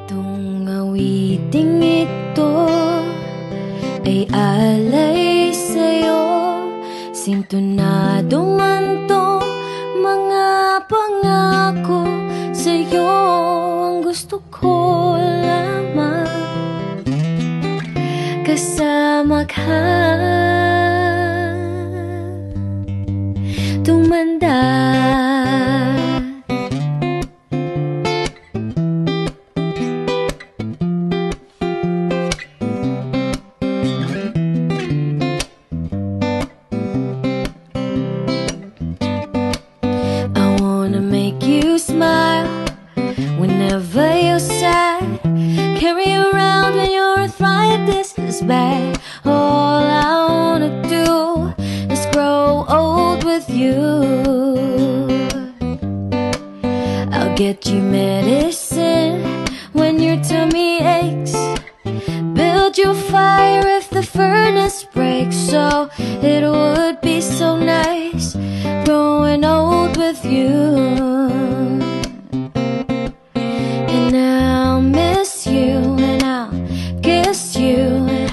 Itong awiting ito ay alay sa'yo. Sintonado man tong mga pangako sa'yo. Ang gusto ko lamang kasama ka, tumanda. Whenever you're sad, carry around when your arthritis is bad. All I wanna do is grow old with you. I'll get you medicine when your tummy aches, build your fire if the furnace breaks. So it would be so nice growing old with you. I'll miss you and I'll kiss you and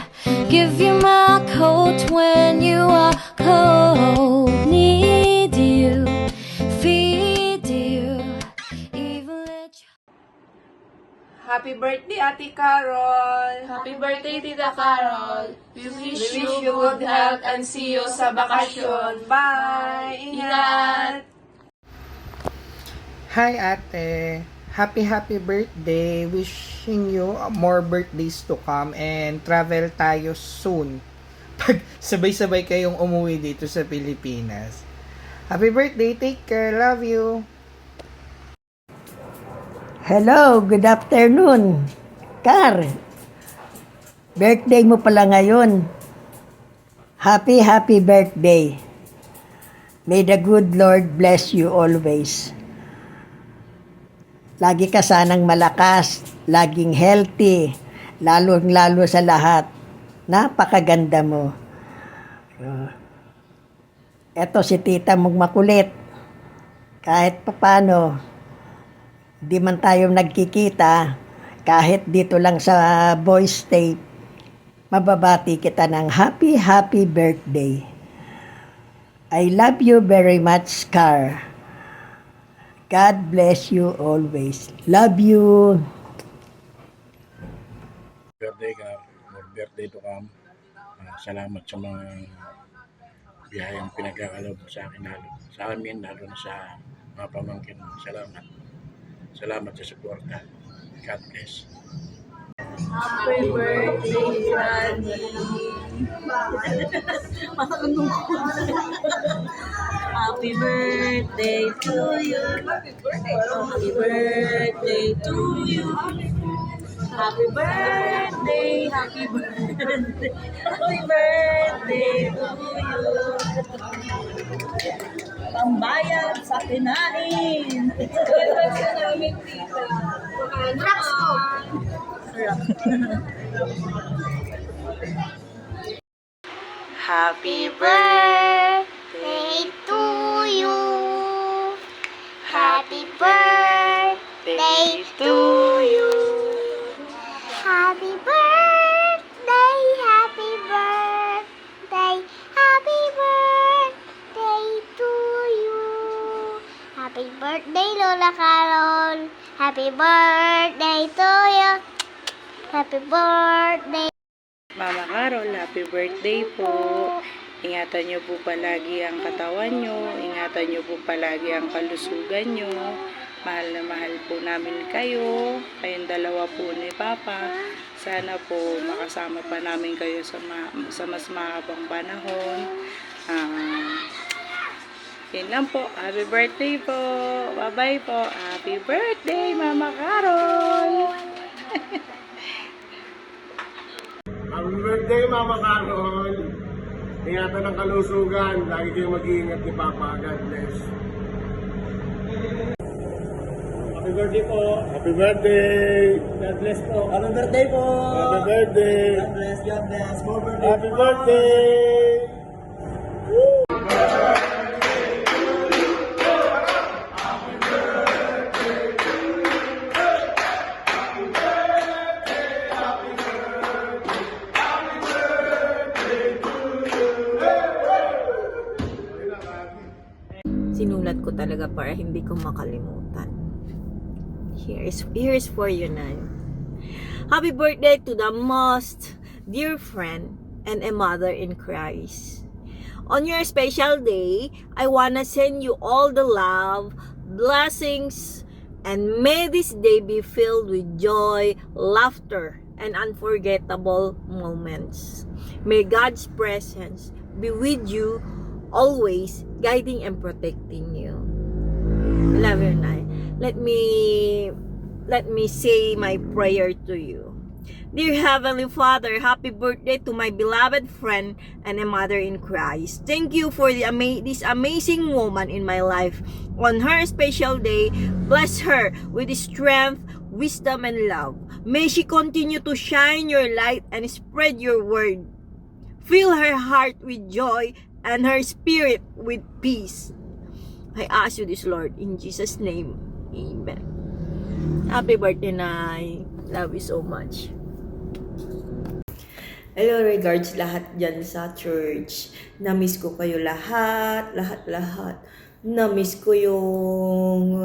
give you my coat when you are cold. Need you, feed you, even let you. Happy birthday, Ate Carol! Happy birthday, Tita Carol! We wish We wish you good health and see you sa bakasyon. Bye! Ingat! Hi ate! Happy birthday! Wishing you more birthdays to come and travel tayo soon. Pag sabay-sabay kayong umuwi dito sa Pilipinas. Happy birthday! Take care! Love you! Hello, good afternoon. Car, birthday mo pala ngayon. Happy birthday. May the good Lord bless you always. Lagi ka sanang malakas, laging healthy, lalo sa lahat. Napakaganda mo. Eto si tita mong makulit. Kahit papano, di man tayo nagkikita, kahit dito lang sa voice tape, mababati kita ng happy birthday. I love you very much, Car. God bless you always. Love you. Birthday ka, more birthday to come. Salamat sa mga biyayang pinagkakalob sa akin lalo. Sa amin, lalo na sa mga pamangkin. Salamat. Salamat sa suporta. God bless. Happy birthday, Granny! Happy birthday to you! Happy birthday to you! Happy birthday! Happy birthday! Happy birthday to you! Pambayad sa kinain! Drugs ko! Happy birthday to you. Happy birthday to you. Happy birthday, happy birthday, happy birthday to you. Happy birthday, Lola Carol. Happy birthday to you. Happy birthday. Mama Carol, happy birthday po. Ingatan niyo po palagi ang katawan niyo. Ingatan niyo po palagi ang kalusugan niyo. Mahal na mahal po namin kayo. Kayong dalawa po ni Papa. Sana po makasama pa namin kayo sa mas mahabang panahon. Yun lang po. Happy birthday po. Bye-bye po. Happy birthday, Mama Carol. Happy birthday, Mama Carol! Ingatan ng kalusugan. Lagi kayong mag-iingat ni Papa. God bless. Happy birthday po! Happy birthday! God bless po! Happy birthday po! Happy birthday! God bless, God bless! More birthday! Happy birthday! Woo! Happy birthday! talaga para hindi ko makalimutan. Here's for you, Nay. Happy birthday to the most dear friend and a mother in Christ. On your special day, I wanna send you all the love, blessings, and may this day be filled with joy, laughter, and unforgettable moments. May God's presence be with you always, guiding and protecting you. Love you, Nay. Let me say my prayer to you. Dear Heavenly Father, happy birthday to my beloved friend and a mother in Christ. Thank you for this amazing woman in my life. On her special day, bless her with strength, wisdom, and love. May she continue to shine your light and spread your word. Fill her heart with joy and her spirit with peace. I ask you this, Lord, in Jesus' name. Amen. Happy birthday, Nay. Love you so much. Hello, regards lahat dyan sa church. Na-miss ko kayo lahat. Na-miss ko yung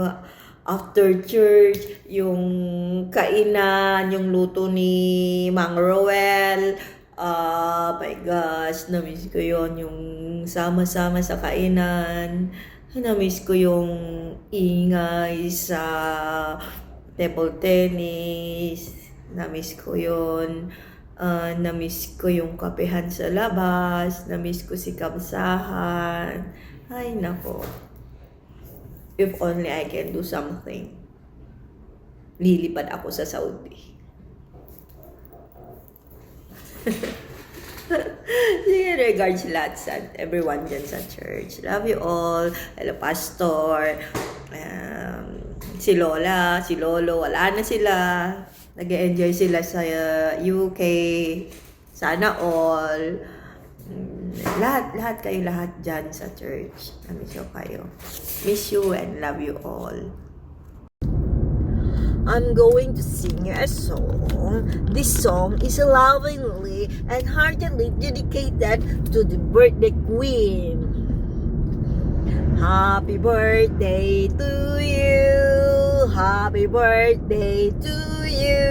after church, yung kainan, yung luto ni Mang Roel. My gosh, na-miss ko yon, yung sama-sama sa kainan. Na-miss ko yung ingay sa table tennis. Na-miss ko yon. Na-miss ko yung kapehan sa labas. Na-miss ko si Kabsahan. Ay, nako. If only I can do something. Lilipad ako sa Saudi. Sige, regards lahat sa everyone dyan sa church. Love you all. Hello, Pastor. Si Lola, si Lolo, wala na sila. Nag-enjoy sila sa UK. Sana all. Lahat kayo dyan sa church. Miss you kayo. Miss you and love you all. I'm going to sing you a song. This song is lovingly and heartily dedicated to the birthday queen. Happy birthday to you. Happy birthday to you.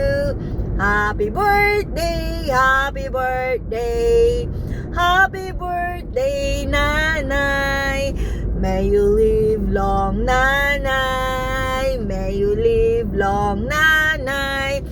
Happy birthday, happy birthday. Happy birthday, Nanay. May you live long, Nanay. May you live long, Nanay.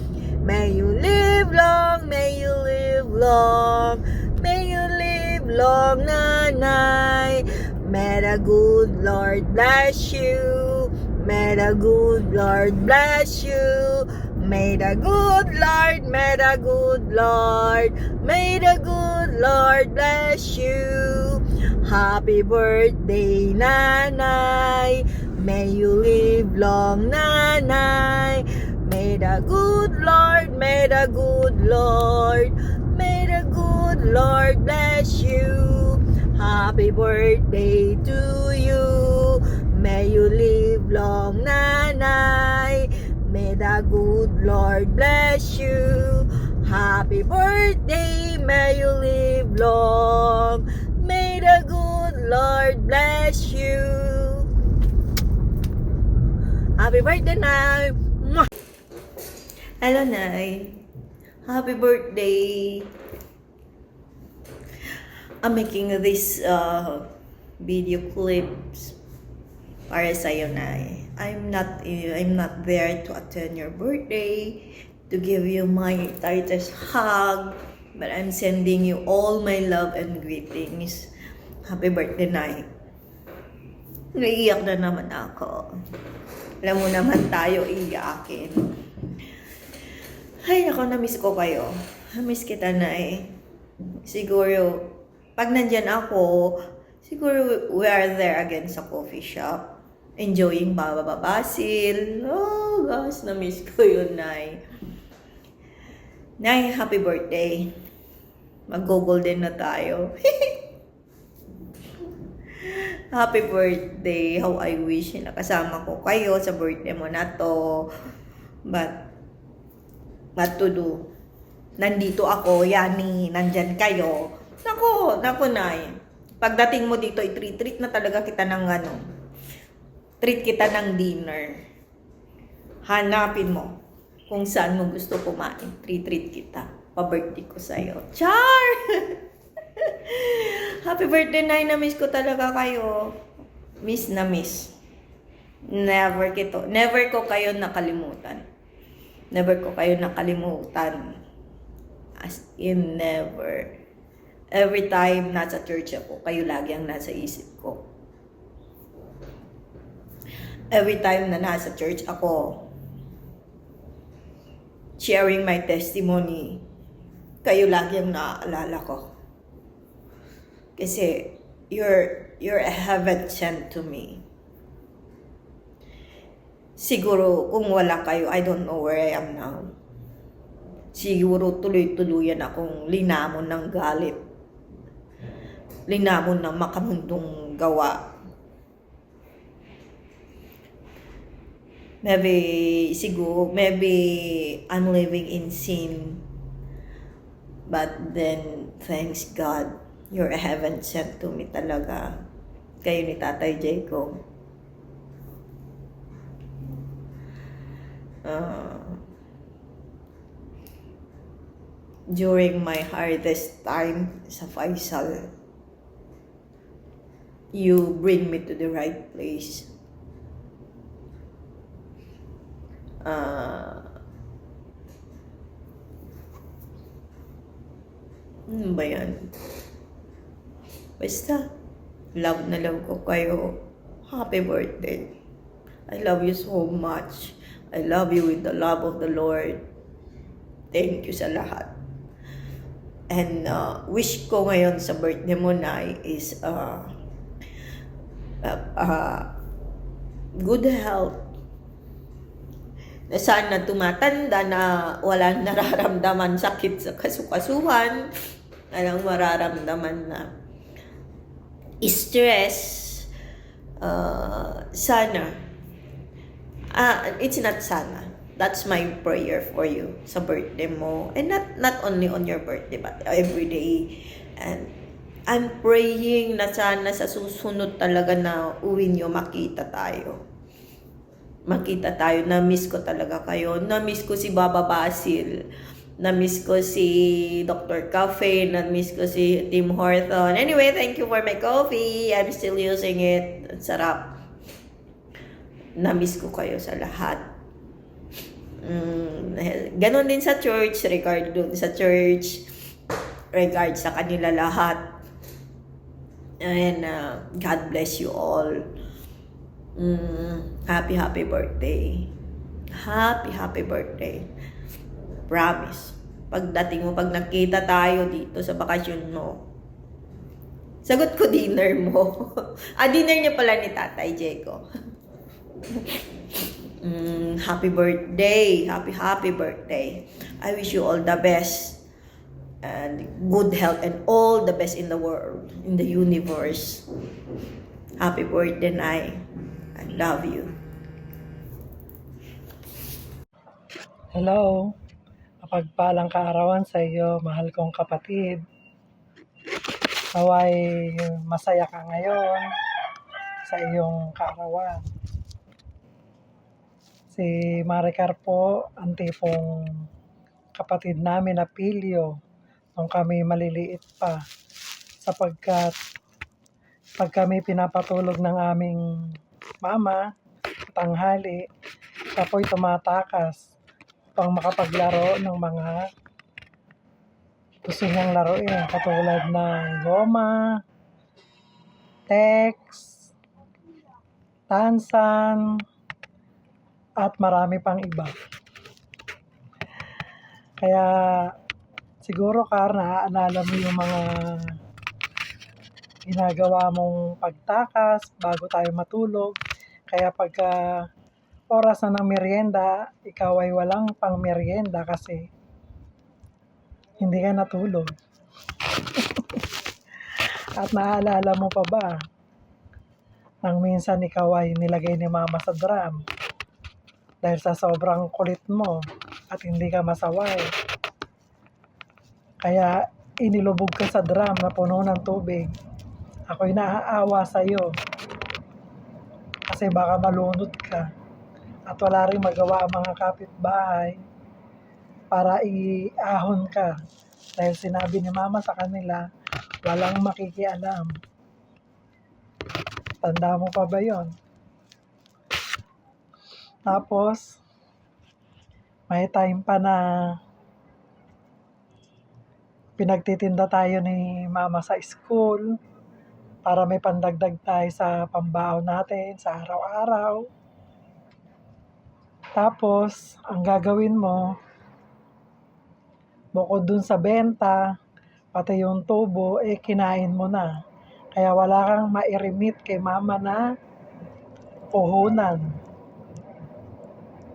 May you live long, may you live long. May you live long, Nanay. May the good Lord bless you. May the good Lord bless you. May the good Lord, may the good Lord, may the good Lord bless you. Happy birthday, Nanay. May you live long, Nanay. May the good Lord, may the good Lord, may the good Lord bless you. Happy birthday to you. May you live long, Nanay. May the good Lord bless you. Happy birthday, may you live long. May the good Lord bless you. Happy birthday, Nay. Hello, Nay. Happy birthday. I'm making this video clips para sa'yo, Nay. I'm not there to attend your birthday, to give you my tightest hug, but I'm sending you all my love and greetings. Happy birthday, Nay. Naiiyak na naman ako. Alam mo naman tayo iiyakin. Ay, naku, na-miss ko kayo. Na-miss kita, Nay. Siguro, pag nandyan ako, siguro we are there again sa coffee shop. Enjoying Baba Basil. Oh gosh, na-miss ko yun, Nay. Nay, happy birthday. Mag-golden na tayo. Happy birthday. How I wish nakasama ko kayo sa birthday mo na to. But, what to do? Nandito ako, Yani, nandyan kayo. Naku, Nay. Pagdating mo dito, i-treat na talaga kita ng ano. treat kita ng dinner. Hanapin mo kung saan mo gusto kumain. Treat kita. Pa-birthday ko sa'yo. Char! Happy birthday, Nay. Na-miss ko talaga kayo. Miss na miss. Never ko kayo nakalimutan. Never ko kayo nakalimutan. As in, never. Every time nasa church ako, kayo lagi ang nasa isip ko. Every time na nasa church ako, sharing my testimony, kayo lagi ang naaalala ko. Kasi, you're a heaven sent to me. Siguro, kung wala kayo, I don't know where I am now. Siguro, tuloy-tuluyan akong linamon ng galit. Linamon ng makamundong gawa. Maybe I'm living in sin. But then, thanks God, you're a heaven sent to me talaga. Kayo ni Tatay Jacob. During my hardest time sa Faisal, you bring me to the right place. Ano ba yan? Basta, love na love ko kayo. Happy birthday. I love you so much. I love you with the love of the Lord. Thank you sa lahat. And wish ko ngayon sa birthday mo, Nay, is good health. Na sana tumatanda na walang nararamdaman sakit sa kasukasuhan, walang mararamdaman na stress. Sana. It's not sana. That's my prayer for you sa birthday mo. And not only on your birthday, but every day. And I'm praying na sana sa susunod talaga na uwi nyo, makita tayo. Makita tayo. Na-miss ko talaga kayo. Na-miss ko si Baba Basil. Na-miss ko si Dr. Cafe. Na-miss ko si Tim Horton. Anyway, thank you for my coffee. I'm still using it. Ang sarap. Na-miss ko kayo sa lahat. Ganon din sa church. Regard dun sa church. Regard sa kanila lahat. And God bless you all. Happy birthday. Happy birthday. Promise. Pagdating mo, pag nakita tayo dito sa bakasyon mo, sagot ko dinner mo. Dinner niya pala ni Tatay Jacob. Happy birthday. Happy birthday. I wish you all the best. And good health and all the best in the world, in the universe. Happy birthday, Nay. I love you. Hello. Mapagpalang kaarawan sa iyo, mahal kong kapatid. Naway masaya ka ngayon sa iyong kaarawan. Si Maricar po, ang tipong kapatid namin na pilyo nung kami maliliit pa. Sapagkat pag kami pinapatulog ng aming mama, tanghali, siya po'y tumatakas upang makapaglaro ng mga gusto niyang laruin, katulad ng goma, text, tansan, at marami pang iba. Kaya siguro, Kar, naaalala mo yung mga ginagawa mong pagtakas bago tayo matulog. Kaya pagka oras na ng merienda, ikaw ay walang pang merienda kasi hindi ka natulog. At naaalala mo pa ba nang minsan ikaw ay nilagay ni Mama sa drum dahil sa sobrang kulit mo at hindi ka masaway. Kaya inilubog ka sa drum na puno ng tubig. Ako'y naaawa sa iyo Kasi baka malunod ka. At wala rin magawa ang mga kapitbahay para iahon ka. Dahil sinabi ni mama sa kanila, walang makikialam. Tanda mo pa ba yon? Tapos, may time pa na pinagtitinda tayo ni mama sa school para may pandagdag tayo sa pambaon natin sa araw-araw. Tapos, ang gagawin mo, bukod dun sa benta, pati yung tubo, kinain mo na. Kaya wala kang ma-remit kay mama na puhunan.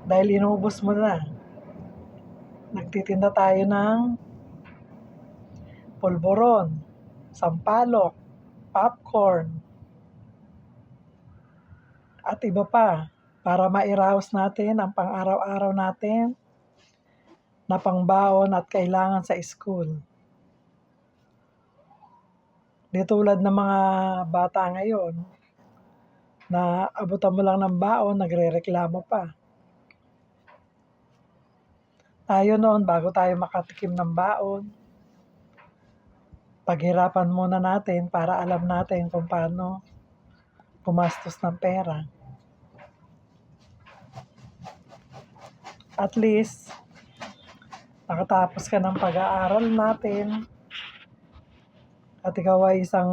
Dahil inubos mo na. Nagtitinda tayo ng polvoron, sampalok, popcorn, at iba pa para mairaos natin ang pang-araw-araw natin na pangbaon at kailangan sa school. Di tulad ng mga bata ngayon na abutan mo lang ng baon, nagre-reklamo pa. Tayo noon, bago tayo makatikim ng baon, paghirapan muna natin para alam natin kung paano gumastos ng pera. At least, nakatapos ka ng pag-aaral natin at ikaw ay isang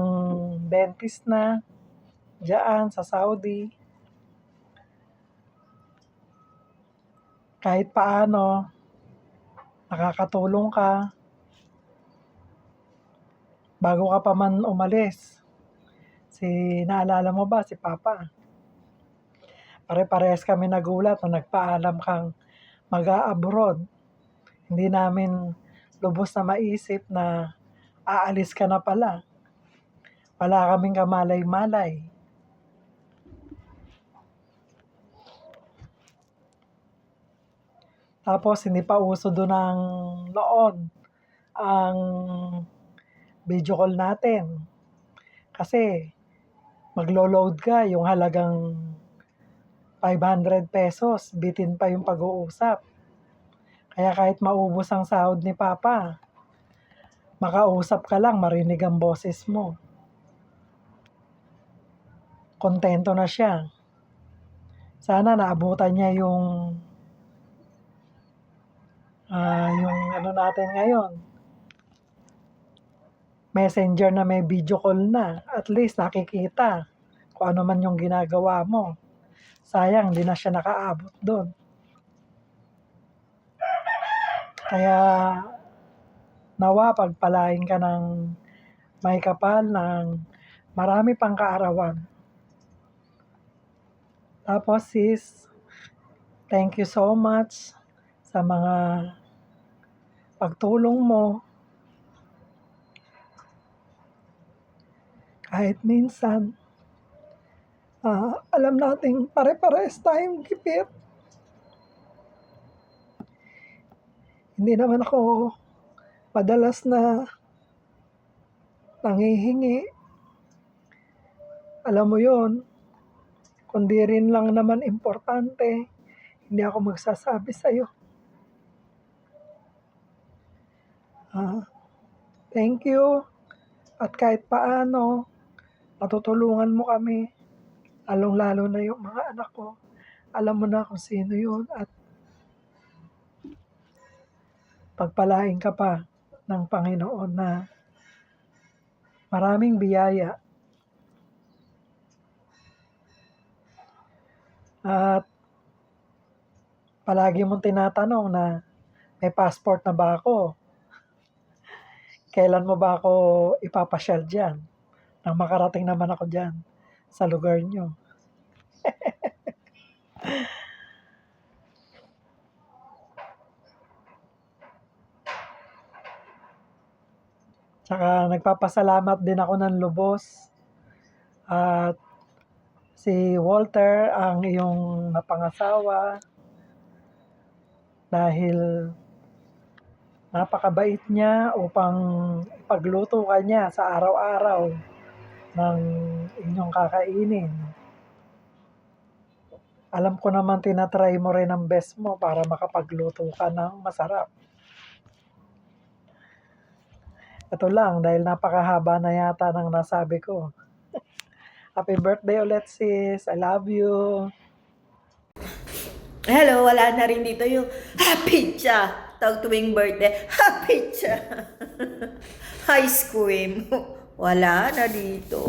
dentist na diyan sa Saudi. Kahit paano, nakakatulong ka bago ka pa man umalis. Naalala mo ba si Papa? Pare-parehas kami nagulat na nagpaalam kang mag-a-abroad. Hindi namin lubos na maisip na aalis ka na pala. Wala kaming kamalay-malay. Tapos hindi pa uso doon ang noon ang video call natin. Kasi maglo-load ka yung halagang 500 pesos, bitin pa yung pag-uusap. Kaya kahit maubos ang sahod ni Papa, makausap ka lang, marinig ang boses mo. Kontento na siya. Sana naabutan niya yung ano natin ngayon. Messenger na may video call na. At least nakikita kung ano man yung ginagawa mo. Sayang, di na siya nakaabot doon. Kaya nawa pagpalain ka ng may kapal ng marami pang kaarawan. Tapos sis, thank you so much sa mga pagtulong mo. Kahit minsan, alam nating pare-pares tayong gipit. Hindi naman ako madalas na nangihingi. Alam mo yun, kundi rin lang naman importante, hindi ako magsasabi sa'yo. Thank you. At kahit paano, matutulungan mo kami. Lalong-lalo na yung mga anak ko. Alam mo na kung sino yun at pagpalain ka pa ng Panginoon na maraming biyaya. At palagi mong tinatanong na may passport na ba ako? Kailan mo ba ako ipapasyal dyan? Nang makarating naman ako dyan sa lugar nyo. Tsaka nagpapasalamat din ako ng lubos. At si Walter, ang iyong napangasawa, dahil napakabait niya upang ipagluto ka niya sa araw-araw ng inyong kakainin. Alam ko naman tinatry mo rin ang best mo para makapagluto ka ng masarap. Ito lang, dahil napakahaba na yata ng nasabi ko. Happy birthday ulit, sis. I love you. Hello, wala na rin dito yung happy cha. Tawag tuwing birthday, happy cha. Ice cream. Wala na dito.